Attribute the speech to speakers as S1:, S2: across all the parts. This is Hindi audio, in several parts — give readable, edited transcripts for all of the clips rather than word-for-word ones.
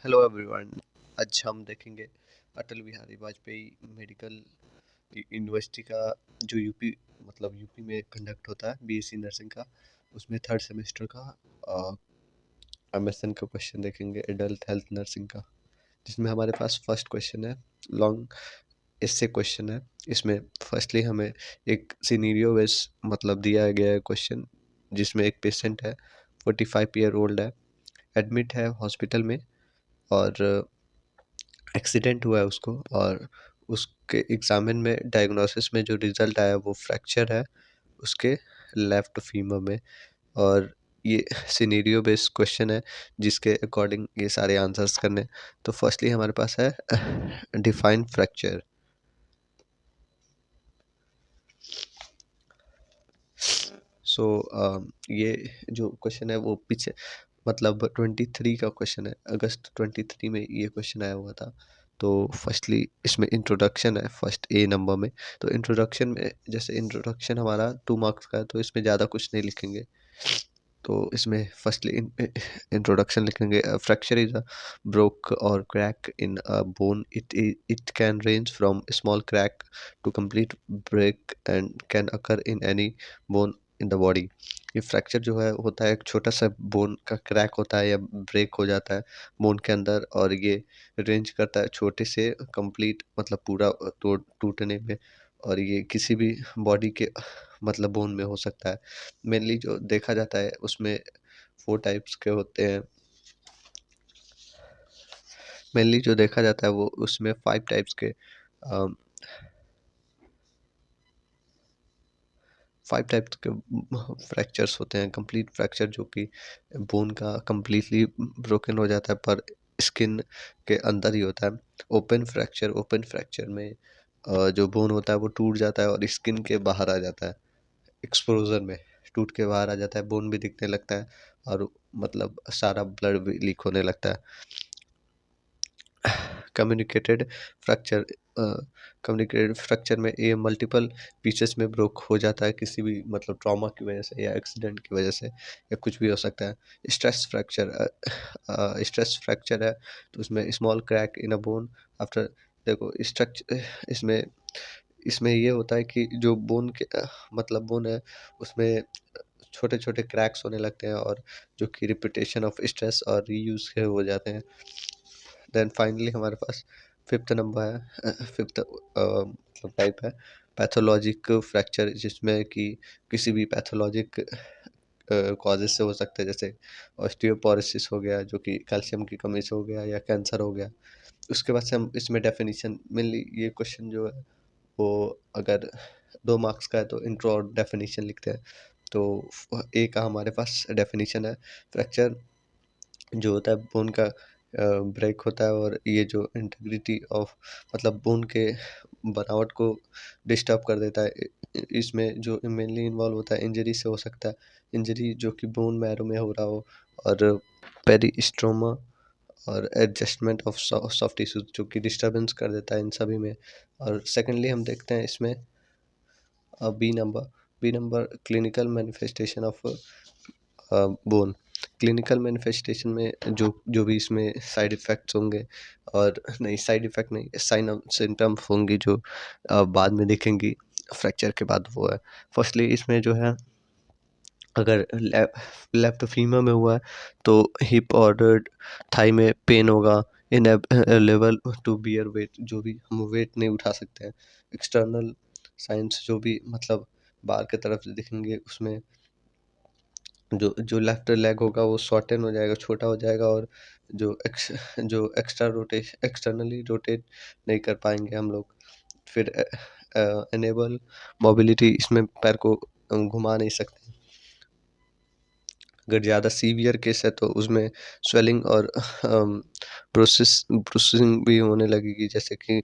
S1: Hello everyone. आज हम देखेंगे अटल बिहारी वाजपेयी मेडिकल यूनिवर्सिटी का जो यूपी यूपी में कंडक्ट होता है बीएससी नर्सिंग का। उसमें थर्ड सेमेस्टर का एमएसएन का क्वेश्चन देखेंगे एडल्ट हेल्थ नर्सिंग का, जिसमें हमारे पास फर्स्ट क्वेश्चन है। लॉन्ग इससे क्वेश्चन है। इसमें फर्स्टली हमें एक सिनेरियो बेस दिया गया है क्वेश्चन, जिसमें एक पेशेंट है, 45 ईयर ओल्ड है, एडमिट है हॉस्पिटल में और एक्सीडेंट हुआ है उसको। और उसके एग्जामिन में डायग्नोसिस में जो रिजल्ट आया वो फ्रैक्चर है उसके लेफ्ट फीमर में। और ये सिनेरियो बेस्ड क्वेश्चन है जिसके अकॉर्डिंग ये सारे आंसर्स करने। तो फर्स्टली हमारे पास है डिफाइन फ्रैक्चर। सो ये जो क्वेश्चन है वो पीछे 23 का क्वेश्चन है, अगस्त 23 में ये क्वेश्चन आया हुआ था। तो फर्स्टली इसमें इंट्रोडक्शन है फर्स्ट ए नंबर में। तो इंट्रोडक्शन में जैसे इंट्रोडक्शन हमारा 2 मार्क्स का है तो इसमें ज़्यादा कुछ नहीं लिखेंगे। तो इसमें फर्स्टली इंट्रोडक्शन लिखेंगे। Fracture is a broke or crack in a bone. It can range from small crack to complete break and can occur in any bone in the body. ये फ्रैक्चर जो है होता है एक छोटा सा बोन का क्रैक होता है या ब्रेक हो जाता है बोन के अंदर, और ये रेंज करता है छोटे से कंप्लीट पूरा टूटने में। और ये किसी भी बॉडी के बोन में हो सकता है। मेनली जो देखा जाता है उसमें 4 टाइप्स के होते हैं। मेनली जो देखा जाता है वो उसमें 5 टाइप्स के 5 टाइप्स के फ्रैक्चर्स होते हैं। कंप्लीट फ्रैक्चर जो कि बोन का कंप्लीटली ब्रोकन हो जाता है पर स्किन के अंदर ही होता है। ओपन फ्रैक्चर में जो बोन होता है वो टूट जाता है और स्किन के बाहर आ जाता है। एक्सपोजर में टूट के बाहर आ जाता है, बोन भी दिखने लगता है और सारा ब्लड भी लीक होने लगता है। कम्युनिकेटेड फ्रैक्चर कम्युनिकेटेड फ्रैक्चर में ये मल्टीपल पीसेस में ब्रोक हो जाता है किसी भी ट्रॉमा की वजह से या एक्सीडेंट की वजह से या कुछ भी हो सकता है। स्ट्रेस फ्रैक्चर है तो उसमें small crack in a bone after. देखो स्ट्रक्चर इसमें इसमें ये होता है कि जो बोन के बोन है उसमें छोटे छोटे क्रैक्स होने लगते हैं और जो कि रिपीटेशन ऑफ स्ट्रेस और रीयूज के हो जाते हैं। देन फाइनली हमारे पास फिफ्थ नंबर है, फिफ्थ टाइप है पैथोलॉजिक फ्रैक्चर, जिसमें कि किसी भी पैथोलॉजिक कॉजेज से हो सकता है, जैसे ऑस्टियोपोरोसिस हो गया जो कि कैल्शियम की कमी से हो गया, या कैंसर हो गया। उसके बाद से हम इसमें डेफिनेशन मेनली ये क्वेश्चन जो है वो अगर 2 मार्क्स का है तो इंट्रो और डेफिनेशन लिखते हैं। तो ए का हमारे पास डेफिनेशन है, फ्रैक्चर जो होता है बोन का ब्रेक होता है और ये जो इंटीग्रिटी ऑफ बोन के बनावट को डिस्टर्ब कर देता है। इसमें जो मेनली इन्वॉल्व होता है इंजरी से हो सकता है, इंजरी जो कि बोन मैरो में हो रहा हो, और पेरिस्ट्रोमा और एडजस्टमेंट ऑफ सॉफ्ट टिश्यूज जो कि डिस्टर्बेंस कर देता है इन सभी में। और सेकेंडली हम देखते हैं इसमें B number clinical manifestation of bone. Clinical manifestation में जो जो भी इसमें साइड इफ़ेक्ट्स होंगे, और नहीं साइड इफ़ेक्ट नहीं, साइन ऑफ सिम्टम्स होंगी जो बाद में दिखेंगी फ्रैक्चर के बाद, वो है फर्स्टली इसमें जो है अगर लेफ्ट फीमर में हुआ है तो हिप और थाई में पेन होगा, in level to bear wait, जो भी हम वेट नहीं उठा सकते हैं। एक्सटर्नल साइंस जो भी बाहर की तरफ से दिखेंगे उसमें जो जो लेफ्ट लेग होगा वो शॉर्टन हो जाएगा, छोटा हो जाएगा, और जो एक्सटर्नली रोटेट नहीं कर पाएंगे हम लोग। फिर एनेबल मोबिलिटी, इसमें पैर को घुमा नहीं सकते। अगर ज़्यादा सीवियर केस है तो उसमें स्वेलिंग और प्रोसेसिंग भी होने लगेगी, जैसे कि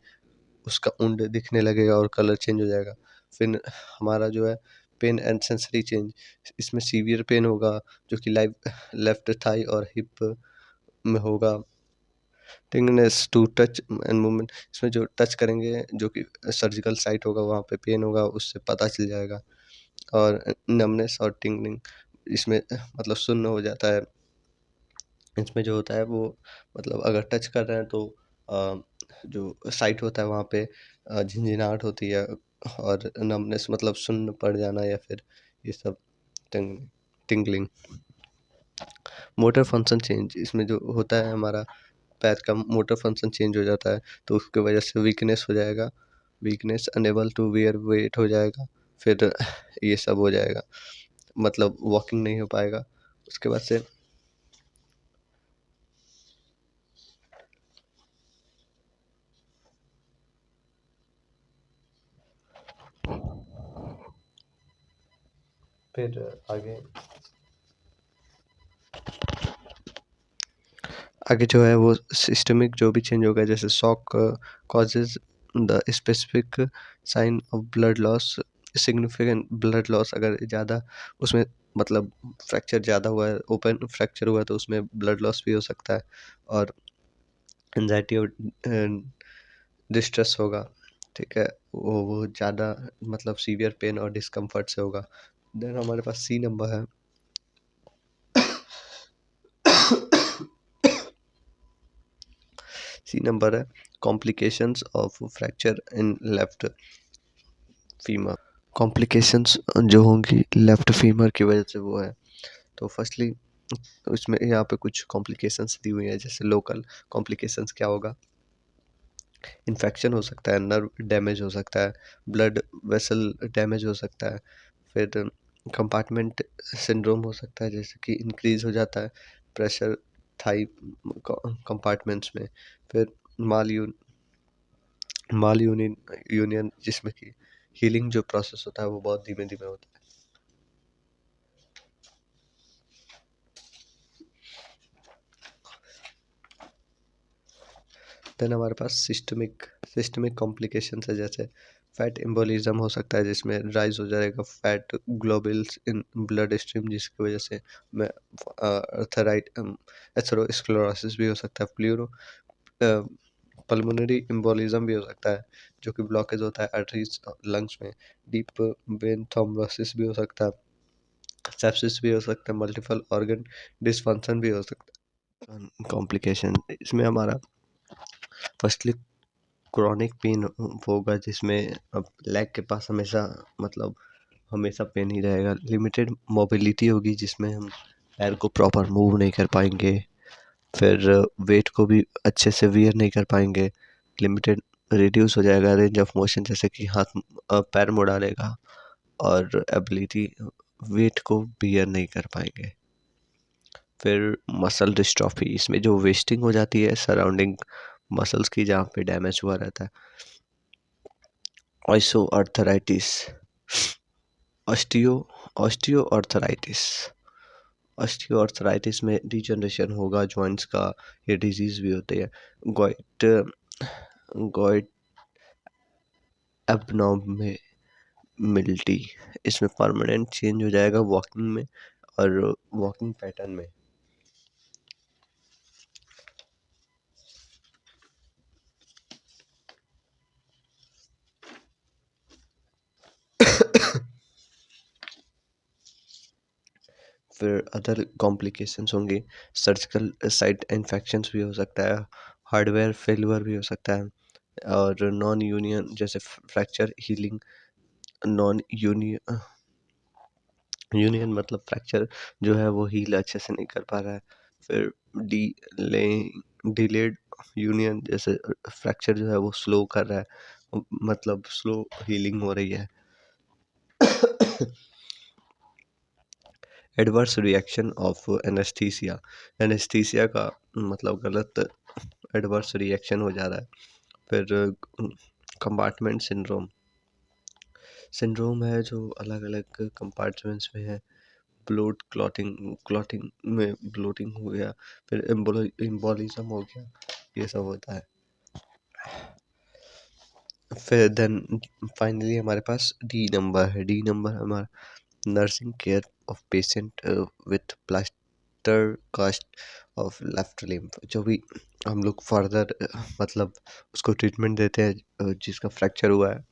S1: उसका उंड दिखने लगेगा और कलर चेंज हो जाएगा। फिर हमारा जो है पेन एंड सेंसरी चेंज, इसमें सीवियर पेन होगा जो कि लेफ्ट थाई और हिप में होगा। टिंगनेस टू टच एंड मूवमेंट, इसमें जो टच करेंगे जो कि सर्जिकल साइट होगा वहाँ पे पेन होगा, उससे पता चल जाएगा। और नमनेस और टिंगलिंग, इसमें सुन्न हो जाता है इसमें जो होता है वो मतलब अगर टच कर रहे हैं तो अ, जो साइट होता है वहाँ पे झिनझिनाहट होती है और नमनेस मतलब सुन्न पड़ जाना या फिर ये सब टिंग टिंगलिंग। मोटर फंक्शन चेंज इसमें जो होता है हमारा पैर का मोटर फंक्शन चेंज हो जाता है, तो उसकी वजह से वीकनेस हो जाएगा, weakness unable to wear weight हो जाएगा, फिर ये सब हो जाएगा, मतलब वॉकिंग नहीं हो पाएगा। उसके बाद से फिर आगे आगे जो है वो सिस्टमिक जो भी चेंज होगा, जैसे shock causes the specific sign of blood loss, significant blood loss अगर ज़्यादा उसमें मतलब फ्रैक्चर ज़्यादा हुआ है, ओपन फ्रैक्चर हुआ है तो उसमें ब्लड लॉस भी हो सकता है, और एंजाइटी और डिस्ट्रेस होगा, ठीक है, वो ज़्यादा मतलब सीवियर पेन और डिस्कम्फर्ट से होगा। देन हमारे पास सी नंबर है, सी नंबर है complications of fracture in left femur. Complications जो होंगी लेफ्ट फीमर की वजह से वो है, तो फर्स्टली उसमें यहाँ पे कुछ कॉम्प्लिकेशंस दी हुई है, जैसे लोकल कॉम्प्लिकेशंस क्या होगा, इन्फेक्शन हो सकता है, नर्व डैमेज हो सकता है, ब्लड वेसल डैमेज हो सकता है, फिर कंपार्टमेंट सिंड्रोम हो सकता है, जैसे कि इंक्रीज हो जाता है प्रेशर थाई कंपार्टमेंट्स में, फिर माल माल यूनियन यूनियन जिसमें कि हीलिंग जो प्रोसेस होता है वो बहुत धीमे धीमे होता है। देन हमारे पास सिस्टमिक कॉम्प्लिकेशंस है, जैसे फैट एम्बोलिज्म हो सकता है, जिसमें राइज हो जाएगा fat globules in blood stream, जिसकी वजह से में अर्थराइट एथेरोस्क्लेरोसिस भी हो सकता है, प्लूरो पल्मोनरी एम्बोलिज्म भी हो सकता है, जो कि ब्लॉकेज होता है आर्टरीज लंग्स में, डीप वेन थ्रोम्बोसिस भी हो सकता है, सेप्सिस भी हो सकता है, मल्टीपल ऑर्गन डिसफंक्शन भी हो सकता है। कॉम्प्लिकेशन इसमें हमारा फर्स्टली क्रॉनिक पेन होगा, जिसमें अब लेग के पास हमेशा मतलब हमेशा पेन ही रहेगा, लिमिटेड मोबिलिटी होगी जिसमें हम पैर को प्रॉपर मूव नहीं कर पाएंगे, फिर वेट को भी अच्छे से वियर नहीं कर पाएंगे, लिमिटेड रिड्यूस हो जाएगा रेंज ऑफ मोशन, जैसे कि हाथ पैर मुड़ाने का, और एबिलिटी वेट को बियर नहीं कर पाएंगे। फिर मसल डिस्ट्रॉफी, इसमें जो वेस्टिंग हो जाती है सराउंडिंग मसल्स की जहाँ पे डैमेज हुआ रहता है, osteo arthritis, osteo osteoarthritis osteoarthritis में डिजनरेशन होगा जॉइंट्स का, ये डिजीज भी होती है, गॉइट गॉइट एबनॉर्मेलिटी, इसमें परमानेंट चेंज हो जाएगा वॉकिंग में और वॉकिंग पैटर्न में। फिर अदर कॉम्प्लिकेशंस होंगे, सर्जिकल साइट इन्फेक्शंस भी हो सकता है, हार्डवेयर फेलियर भी हो सकता है, और नॉन यूनियन जैसे fracture healing, non union union मतलब फ्रैक्चर जो है वो हील अच्छे से नहीं कर पा रहा है, फिर डी ले डिलेड यूनियन जैसे फ्रैक्चर जो है वो स्लो कर रहा है, मतलब स्लो हीलिंग हो रही है। Adverse reaction of anaesthesia, anaesthesia का मतलब गलत एडवर्स रिएक्शन हो जा रहा है, फिर कंपार्टमेंट सिंड्रोम, सिंड्रोम है जो अलग अलग कंपार्टमेंट्स में है, ब्लोट क्लॉटिंग क्लॉटिंग में ब्लोटिंग हो गया, फिर एम्बोलिज्म हो गया, ये सब होता है। फिर देन फाइनली हमारे पास डी नंबर है, डी नंबर हमारा nursing care of patient with plaster cast of left limb, जो भी हम लोग फर्दर मतलब उसको ट्रीटमेंट देते हैं जिसका फ्रैक्चर हुआ है,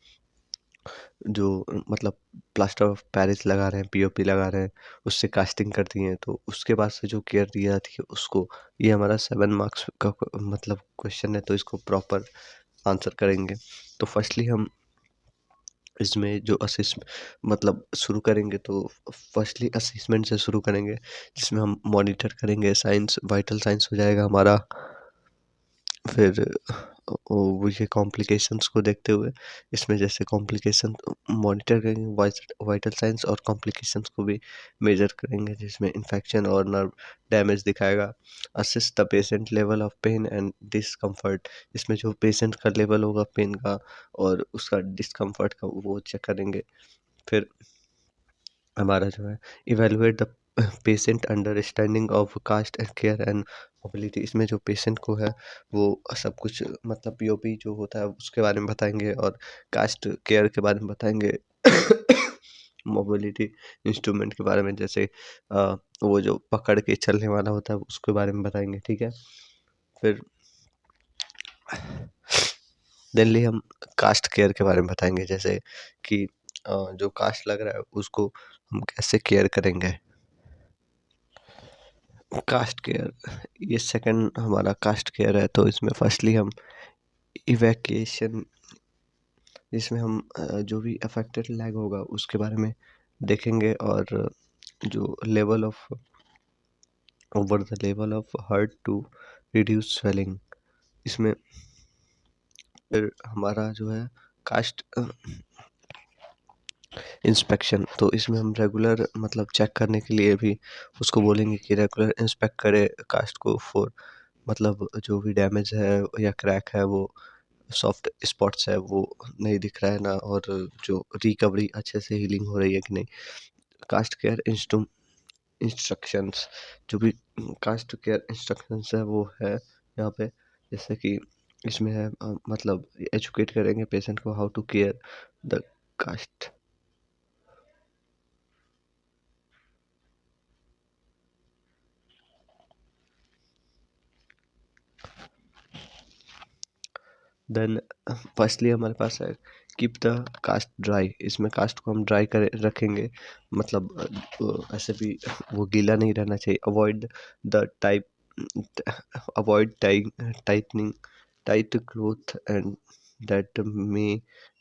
S1: जो मतलब प्लास्टर ऑफ पेरिस लगा रहे हैं, पीओपी लगा रहे हैं, उससे कास्टिंग करती हैं, तो उसके बाद से जो केयर दी जाती है उसको, ये हमारा 7 मार्क्स का मतलब क्वेश्चन है, तो इसको प्रॉपर आंसर करेंगे। तो फर्स्टली हम इसमें जो असिस मतलब शुरू करेंगे, तो फर्स्टली असेसमेंट से शुरू करेंगे, जिसमें हम मॉनिटर करेंगे साइंस, वाइटल साइंस हो जाएगा हमारा। फिर वो ये कॉम्प्लिकेशंस को देखते हुए इसमें जैसे कॉम्प्लिकेशन मॉनिटर करेंगे, वाइटल साइंस और कॉम्प्लिकेशंस को भी मेजर करेंगे, जिसमें इन्फेक्शन और नर्व डैमेज दिखाएगा। Assess the patient level of pain and discomfort, इसमें जो पेशेंट का लेवल होगा पेन का और उसका डिस्कम्फर्ट का, वो चेक करेंगे। फिर हमारा जो है evaluate the patient understanding of cast and care and mobility, इसमें जो पेशेंट को है वो सब कुछ मतलब पीओपी जो होता है उसके बारे में बताएंगे और कास्ट केयर के बारे में बताएंगे। मोबिलिटी इंस्ट्रूमेंट के बारे में, जैसे वो जो पकड़ के चलने वाला होता है उसके बारे में बताएंगे, ठीक है। फिर देनली हम कास्ट केयर के बारे में बताएंगे, जैसे कि जो कास्ट लग रहा है उसको हम कैसे केयर करेंगे। कास्ट केयर, ये सेकंड हमारा कास्ट केयर है, तो इसमें फर्स्टली हम इवैक्यूएशन, जिसमें हम जो भी अफेक्टेड लैग होगा उसके बारे में देखेंगे, और जो level of over the level of hurt to reduce swelling, इसमें फिर हमारा जो है कास्ट इंस्पेक्शन, तो इसमें हम रेगुलर मतलब चेक करने के लिए भी उसको बोलेंगे कि रेगुलर इंस्पेक्ट करे कास्ट को, फॉर मतलब जो भी डैमेज है या क्रैक है, वो सॉफ्ट स्पॉट्स है वो नहीं दिख रहा है ना, और जो रिकवरी अच्छे से हीलिंग हो रही है कि नहीं। कास्ट केयर इंस्ट्रक्शंस, जो भी कास्ट केयर इंस्ट्रक्शंस है वो है यहाँ पे, जैसे कि इसमें है मतलब एजुकेट करेंगे पेशेंट को how to care the cast. Then firstly हमारे पास है कीप द कास्ट ड्राई, इसमें कास्ट को हम ड्राई कर रखेंगे, मतलब ऐसे भी वो गीला नहीं रहना चाहिए। Avoid the type avoid tightening tight cloth and that may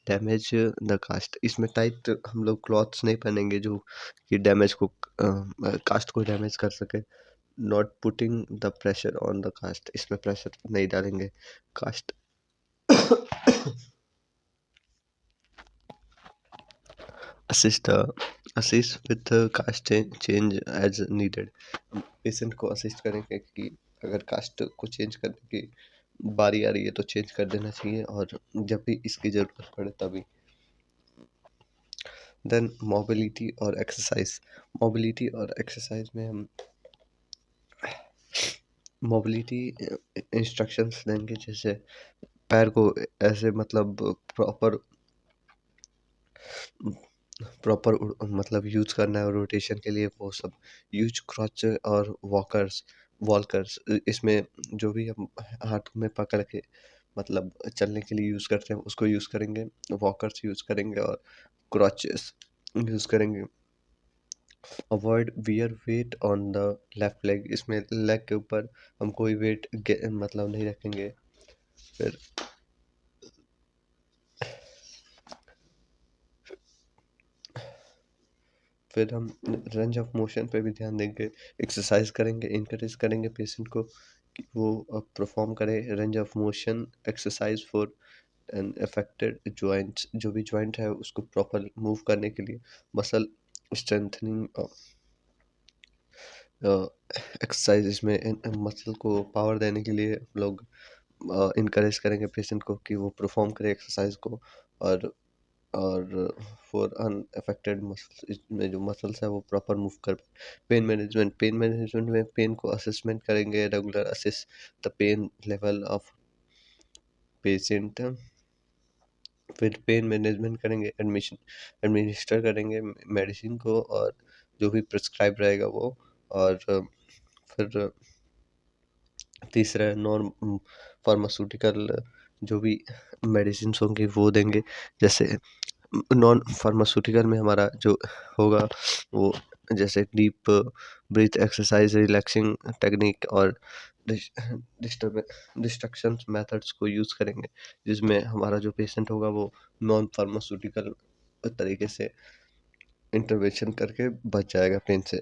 S1: damage the cast, इसमें टाइट हम लोग क्लॉथ्स नहीं पहनेंगे जो कि डैमेज को कास्ट को डैमेज कर सके। Not putting the pressure on the cast, इसमें प्रेशर नहीं डालेंगे cast. assist assist with the caste change as needed, patient को असिस्ट करेंगे कि अगर कास्ट को चेंज करने की बारी आ रही है तो चेंज कर देना चाहिए, और जब भी इसकी ज़रूरत पड़े तभी। देन मोबिलिटी और एक्सरसाइज, मोबिलिटी और एक्सरसाइज में हम मोबिलिटी इंस्ट्रक्शंस देंगे, जैसे पैर को ऐसे मतलब प्रॉपर प्रॉपर मतलब यूज करना है, और रोटेशन के लिए वो सब यूज क्रॉच और वॉकर्स, इसमें जो भी हम हाथों में पकड़ के मतलब चलने के लिए यूज करते हैं उसको यूज करेंगे, वॉकर्स यूज करेंगे और क्रॉचेस यूज करेंगे। Avoid wear weight on the left leg, इसमें लेग के ऊपर हम कोई वेट मतलब नहीं रखेंगे। फिर फिर हम रेंज ऑफ मोशन पे भी ध्यान देंगे, एक्सरसाइज करेंगे, इनकरेज करेंगे पेशेंट को कि वो परफॉर्म करे range of motion exercise for and affected joints, जो भी जॉइंट है उसको प्रॉपर मूव करने के लिए मसल स्ट्रेंथनिंग एक्सरसाइज, इसमें मसल को पावर देने के लिए हम लोग इनकरेज करेंगे पेशेंट को कि वो परफॉर्म करे एक्सरसाइज को, और और फॉर अनअफेक्टेड मसल्स, इसमें जो मसल्स है वो प्रॉपर मूव कर पाए। पेन मैनेजमेंट में पेन को असेसमेंट करेंगे, regular assess the pain level of patient. फिर पेन मैनेजमेंट करेंगे, एडमिनिस्टर करेंगे मेडिसिन को, और जो भी प्रिस्क्राइब रहेगा वो, और फिर तीसरा नॉन फार्मास्यूटिकल जो भी मेडिसिन होंगी वो देंगे, जैसे नॉन फार्मास्यूटिकल में हमारा जो होगा वो जैसे deep breath exercise, relaxing technique और डिस्ट्रक्शन मेथड्स को यूज़ करेंगे, जिसमें हमारा जो पेशेंट होगा वो नॉन फार्मास्यूटिकल तरीके से इंटरवेंशन करके बच जाएगा पेन से।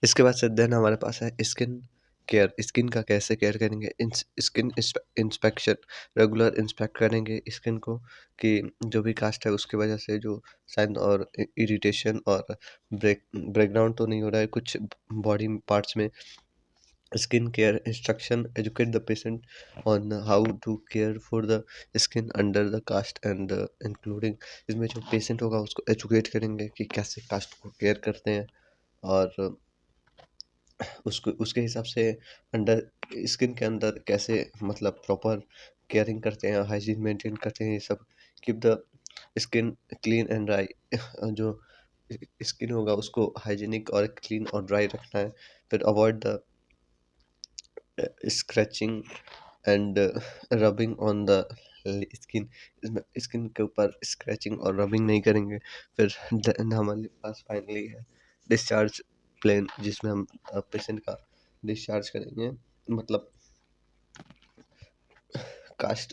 S1: इसके बाद से देन हमारे पास है स्किन केयर। स्किन का कैसे केयर करेंगे, स्किन इंस्पेक्शन, रेगुलर इंस्पेक्ट करेंगे स्किन को कि जो भी कास्ट है उसकी वजह से जो साइन और इरिटेशन और ब्रेकडाउन तो नहीं हो रहा है कुछ बॉडी पार्ट्स में। Skin care instruction, educate the patient on how to care for the skin under the cast and including, इसमें जो पेशेंट होगा उसको एजुकेट करेंगे कि कैसे कास्ट को केयर करते हैं और उसको उसके हिसाब से अंडर स्किन के अंदर कैसे मतलब प्रॉपर केयरिंग करते हैं, हाइजीन मेंटेन करते हैं, ये सब। Keep the skin clean and dry, जो स्किन होगा उसको हाइजीनिक और क्लीन और ड्राई रखना है। फिर avoid the scratching and rubbing on the skin, इसमें स्किन के ऊपर स्क्रैचिंग और रबिंग नहीं करेंगे। फिर then हमारे पास फाइनली है डिस्चार्ज प्लान, जिसमें हम पेशेंट का डिस्चार्ज करेंगे, मतलब कास्ट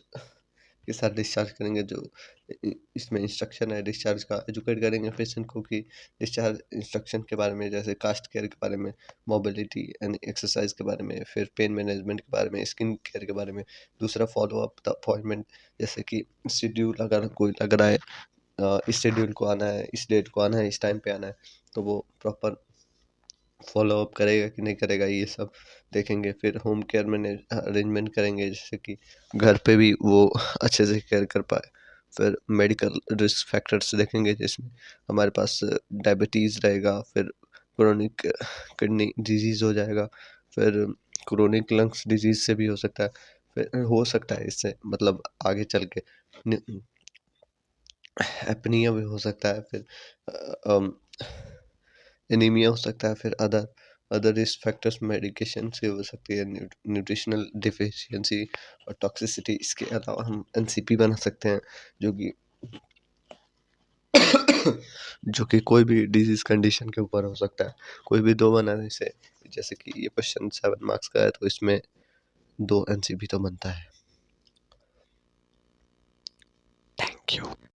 S1: के साथ डिस्चार्ज करेंगे। जो इसमें इंस्ट्रक्शन है डिस्चार्ज का, एजुकेट करेंगे पेशेंट को कि डिस्चार्ज इंस्ट्रक्शन के बारे में, जैसे कास्ट केयर के बारे में, मोबिलिटी एंड एक्सरसाइज के बारे में, फिर पेन मैनेजमेंट के बारे में, स्किन केयर के बारे में। दूसरा फॉलो अप द अपॉइंटमेंट, जैसे कि शेड्यूल अगर कोई लग रहा है इस शेड्यूल को आना है, इस डेट को आना है, इस टाइम पे आना है, तो वो प्रॉपर फॉलो अप करेगा कि नहीं करेगा, ये सब देखेंगे। फिर होम केयर में अरेंजमेंट करेंगे, जैसे कि घर पे भी वो अच्छे से केयर कर पाए। फिर मेडिकल रिस्क फैक्टर्स देखेंगे, जिसमें हमारे पास डायबिटीज़ रहेगा, फिर क्रोनिक किडनी डिजीज़ हो जाएगा, फिर क्रोनिक लंग्स डिजीज़ से भी हो सकता है। फिर हो सकता है इससे मतलब आगे चल के एपनीया भी हो सकता है, फिर एनीमिया हो सकता है, फिर other other risk factors medication से हो सकती है, न्यूट्रिशनल डिफिशियंसी और टॉक्सिसिटी। इसके अलावा हम एनसीपी बना सकते हैं, जो कि जो कि कोई भी डिजीज कंडीशन के ऊपर हो सकता है। कोई भी दो बनाने से, जैसे कि ये क्वेश्चन 7 मार्क्स का है तो इसमें 2 एनसीपी तो बनता है। Thank you.